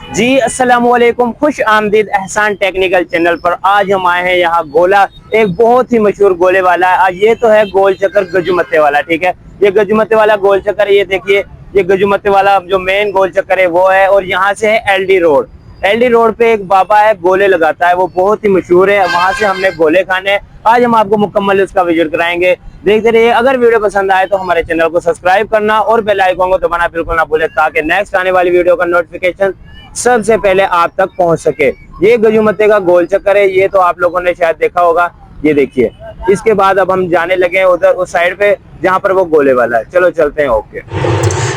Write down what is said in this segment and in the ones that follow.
जी अस्सलाम वालेकुम, खुश आमदीद एहसान टेक्निकल चैनल पर। आज हम आए हैं यहाँ गोला, एक बहुत ही मशहूर गोले वाला है। आज ये तो है गोल चक्कर गजुमत्ते वाला, ठीक है। ये गजुमत्ते वाला गोल चक्कर, ये देखिए, ये गजुमत्ते वाला जो मेन गोल चक्कर है वो है। और यहाँ से है एलडी रोड। एलडी रोड पे एक बाबा है, गोले लगाता है, वो बहुत ही मशहूर है। वहां से हमने गोले खाने हैं। आज हम आपको मुकम्मल उसका विजिट कराएंगे, देखते रहिए। अगर वीडियो पसंद आए तो हमारे चैनल को सब्सक्राइब करना और बेल आइकन को दबाना बिल्कुल ना भूलें, ताकि नेक्स्ट आने वाली वीडियो का नोटिफिकेशन सबसे पहले आप तक पहुंच सके। ये गजुमत्ते का गोल चक्कर है, ये तो आप लोगों ने शायद देखा होगा। ये देखिए, इसके बाद अब हम जाने लगे हैं उधर उस साइड पे जहां पर वो गोले वाला है। चलो चलते हैं। ओके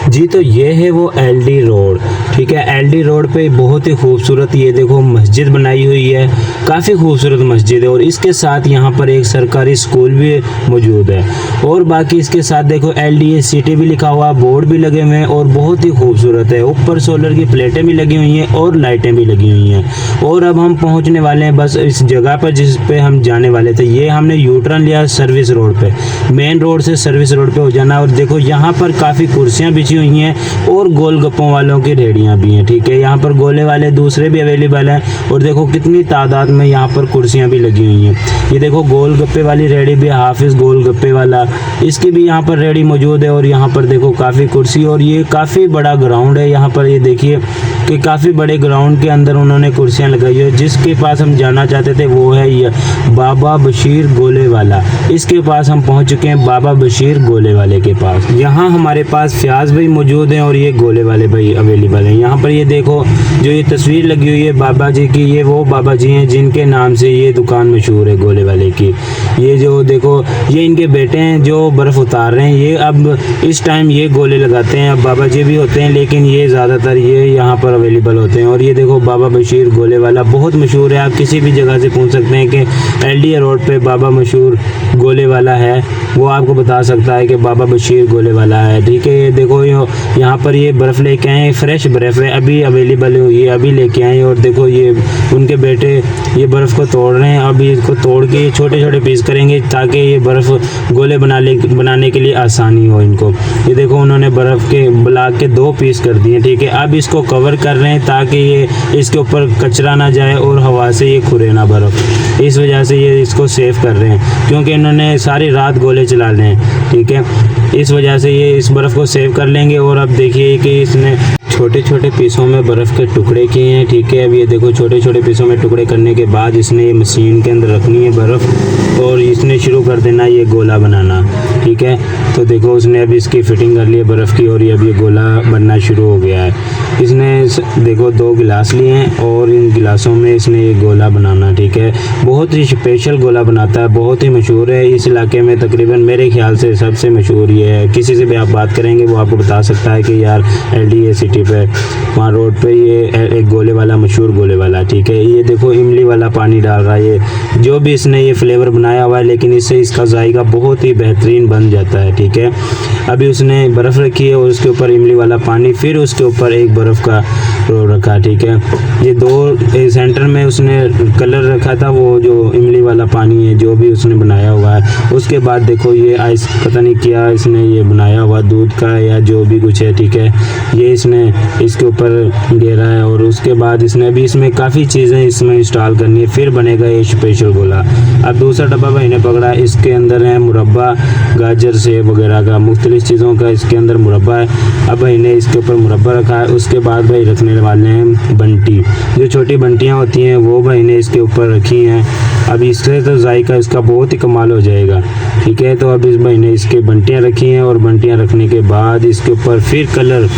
जी, तो ये है वो एलडी रोड, ठीक है। एलडी रोड पे बहुत ही खूबसूरत, ये देखो, मस्जिद बनाई हुई है। काफ़ी खूबसूरत मस्जिद है और इसके साथ यहाँ पर एक सरकारी स्कूल भी मौजूद है। और बाकी इसके साथ देखो एलडीए सिटी भी लिखा हुआ, बोर्ड भी लगे हुए हैं और बहुत ही खूबसूरत है। ऊपर सोलर की प्लेटें भी लगी हुई हैं और लाइटें भी लगी हुई हैं। और अब हम पहुँचने वाले हैं बस इस जगह पर जिस पे हम जाने वाले थे। ये हमने यू टर्न लिया सर्विस रोड पे, मेन रोड से सर्विस रोड पे हो जाना। और देखो यहाँ पर काफ़ी कुर्सियाँ बिछी हुई हैं और गोलगप्पों वालों की रेहड़ियाँ भी हैं, ठीक है। यहाँ पर गोले वाले दूसरे भी अवेलेबल हैं। और देखो कितनी तादाद में यहाँ पर कुर्सियाँ भी लगी हुई हैं। ये देखो गोलगप्पे वाली रेहड़ी भी, हाफिज़ गोलगप्पे वाला, इसकी भी यहाँ पर रेहड़ी मौजूद है। और यहाँ पर देखो काफ़ी कुर्सी, और ये काफ़ी बड़ा ग्राउंड है। यहाँ पर ये देखिए कि काफ़ी बड़े ग्राउंड के अंदर उन्होंने कुर्सियाँ लगाई है। जिसके पास हम जाना चाहते थे वो है ये बाबा बशीर गोले वाला। इसके पास हम पहुँच चुके हैं, बाबा बशीर गोले वाले के पास। यहाँ हमारे पास फ्याज भाई मौजूद हैं और ये गोले वाले भाई अवेलेबल हैं। यहाँ पर ये देखो जो ये तस्वीर लगी हुई है बाबा जी की, ये वो बाबा जी हैं जिनके नाम से ये दुकान मशहूर है गोले वाले की। ये जो देखो, ये इनके बेटे हैं जो बर्फ़ उतार रहे हैं। ये अब इस टाइम ये गोले लगाते हैं। अब बाबा जी भी होते हैं लेकिन ये ज़्यादातर ये यहाँ पर अवेलेबल होते हैं। और ये देखो बाबा बशीर गोले वाला बहुत मशहूर है। आप किसी भी जगह से पूछ सकते हैं कि एलडीए रोड पे बाबा मशहूर गोले वाला है, वो आपको बता सकता है कि बाबा बशीर गोले वाला है, ठीक है। ये देखो यहाँ पर ये बर्फ़ लेके आए, फ्रेश बर्फ़ है, अभी अवेलेबल हुई है, अभी लेके आए। और देखो ये उनके बेटे ये बर्फ़ को तोड़ रहे हैं। अभी इसको तोड़ के छोटे छोटे पीस करेंगे ताकि ये बर्फ़ गोले बनाने के लिए आसानी हो इनको। ये देखो उन्होंने बर्फ़ के ब्लॉक के 2 पीस कर दिए, ठीक है। अब इसको कवर कर रहे हैं ताकि ये इसके ऊपर कचरा ना जाए और हवा से ये खुरे ना बर्फ़। इस वजह से ये इसको सेव कर रहे हैं, क्योंकि इन्होंने सारी रात गोले चला रहे हैं, ठीक है। इस वजह से ये इस बर्फ़ को सेव कर लेंगे। और अब देखिए कि इसने छोटे छोटे पीसों में बर्फ़ के टुकड़े किए हैं, ठीक है। अब ये देखो छोटे छोटे पीसों में टुकड़े करने के बाद इसने ये मशीन के अंदर रखनी है बर्फ़ और इसने शुरू कर देना ये गोला बनाना, ठीक है। तो देखो उसने अभी इसकी फ़िटिंग कर ली है बर्फ़ की और ये अभी गोला बनना शुरू हो गया है। इसने देखो 2 गिलास लिए हैं और इन गिलासों में इसने ये गोला बनाना, ठीक है। बहुत ही स्पेशल गोला बनाता है, बहुत ही मशहूर है इस इलाके में। तकरीबन मेरे ख्याल से सबसे मशहूर ये है। किसी से भी आप बात करेंगे वो आपको बता सकता है कि यार एलडीए सिटी पे वहाँ रोड पे ये एक गोले वाला, मशहूर गोले वाला, ठीक है। ये देखो इमली वाला पानी डाल रहा है, ये जो भी इसने ये फ्लेवर बनाया हुआ है, लेकिन इससे इसका जायका बहुत ही बेहतरीन बन जाता है, ठीक है। अभी उसने बर्फ़ रखी है और उसके ऊपर इमली वाला पानी, फिर उसके ऊपर एक बर्फ़ का रोल रखा, ठीक है। ये 2 सेंटर में उसने कलर रखा था, वो जो इमली वाला पानी है जो भी उसने बनाया हुआ है। उसके बाद देखो ये आइस, पता नहीं क्या इसने ये बनाया हुआ दूध का या जो भी कुछ है, ठीक है। ये इसने इसके ऊपर घेरा है और उसके बाद इसने अभी इसमें काफ़ी चीज़ें इसमें इंस्टॉल करनी है, फिर बनेगा ये स्पेशल गोला। अब दूसरा डब्बा भाई ने पकड़ा, इसके अंदर है मुरब्बा, गाजर सेब वगैरह का, मुख्तलिफ चीज़ों का इसके अंदर मुरब्बा है। अब भाई ने इसके ऊपर मुरब्बा रखा है। उसके बाद भाई रखने वाले हैं बंटी, जो छोटी बंटियाँ होती हैं वो भाई ने इसके ऊपर रखी हैं। अब इससे तो जायका इसका बहुत ही कमाल हो जाएगा, ठीक है। तो अब इस भाई ने इसके बंटियाँ रखी हैं और बंटियाँ रखने के बाद इसके ऊपर फिर कलर,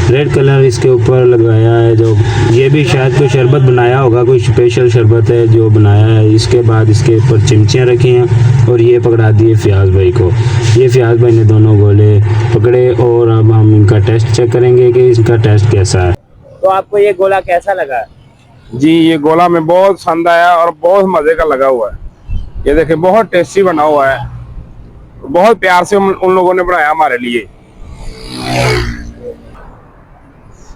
रेड कलर इसके ऊपर लगाया है। जो ये भी शायद कोई शरबत बनाया होगा, कोई स्पेशल शरबत है जो बनाया है। इसके बाद इसके ऊपर चिमचियाँ रखी हैं और ये पकड़ा दिए फ्याज भाई को। ये फ्याज भाई ने दोनों गोले पकड़े और अब हम इनका टेस्ट चेक करेंगे कि इसका टेस्ट कैसा है। तो आपको ये गोला कैसा लगा? जी, ये गोला में बहुत पसंद आया और बहुत मजे का लगा हुआ है। ये देखिए बहुत टेस्टी बना हुआ है, बहुत प्यार से उन लोगों ने बनाया हमारे लिए।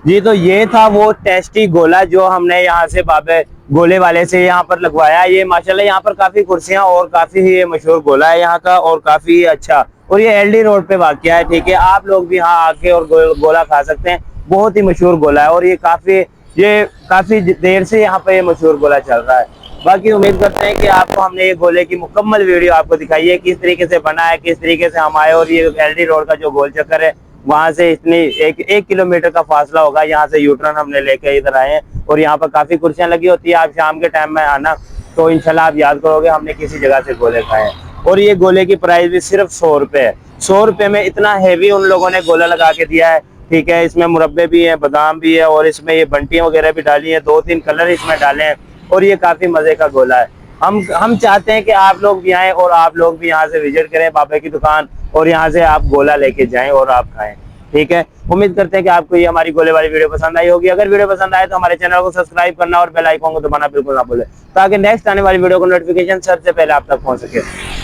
जी, तो ये था वो टेस्टी गोला जो हमने यहाँ से बाबे गोले वाले से यहाँ पर लगवाया। ये माशाल्लाह यहाँ पर काफी कुर्सियां और काफी ये मशहूर गोला है यहाँ का और काफी अच्छा। और ये एलडी रोड पे वाक़या है, ठीक है। आप लोग भी यहाँ आके और गोला खा सकते हैं, बहुत ही मशहूर गोला है और ये काफी ये काफी देर से यहाँ पे मशहूर गोला चल रहा है। बाकी उम्मीद करते हैं कि आपको हमने ये गोले की मुकम्मल वीडियो आपको दिखाई है, किस तरीके से बना है, किस तरीके से हम आए। और ये एलडी रोड का जो गोल चक्कर है वहां से इतनी एक किलोमीटर का फासला होगा, यहाँ से यूटर्न हमने लेके इधर आए हैं। और यहाँ पर काफी कुर्सियां लगी होती है, आप शाम के टाइम में आना तो इंशाल्लाह आप याद करोगे हमने किसी जगह से गोले खाए हैं। और ये गोले की प्राइस भी सिर्फ 100 रुपए है। 100 रुपए में इतना हैवी उन लोगों ने गोला लगा के दिया है, ठीक है। इसमें मुरब्बे भी हैं, बादाम भी है, और इसमें ये बंटियां वगैरह भी डाली हैं, 2-3 कलर इसमें डाले हैं। और ये काफी मजे का गोला है। हम चाहते हैं कि आप लोग भी आएं और आप लोग भी यहाँ से विजिट करें बाबा की दुकान, और यहाँ से आप गोला लेके जाएं और आप खाएं, ठीक है। उम्मीद करते हैं कि आपको ये हमारी गोले वाली वीडियो पसंद आई होगी। अगर वीडियो पसंद आए तो हमारे चैनल को सब्सक्राइब करना और बेल आइकन को दबाना बिल्कुल ना भूलें, ताकि नेक्स्ट आने वाली वीडियो को नोटिफिकेशन सबसे पहले आप तक पहुंच सके।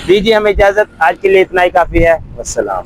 दीजिए हमें इजाजत, आज के लिए इतना ही काफी है। वस्सलाम।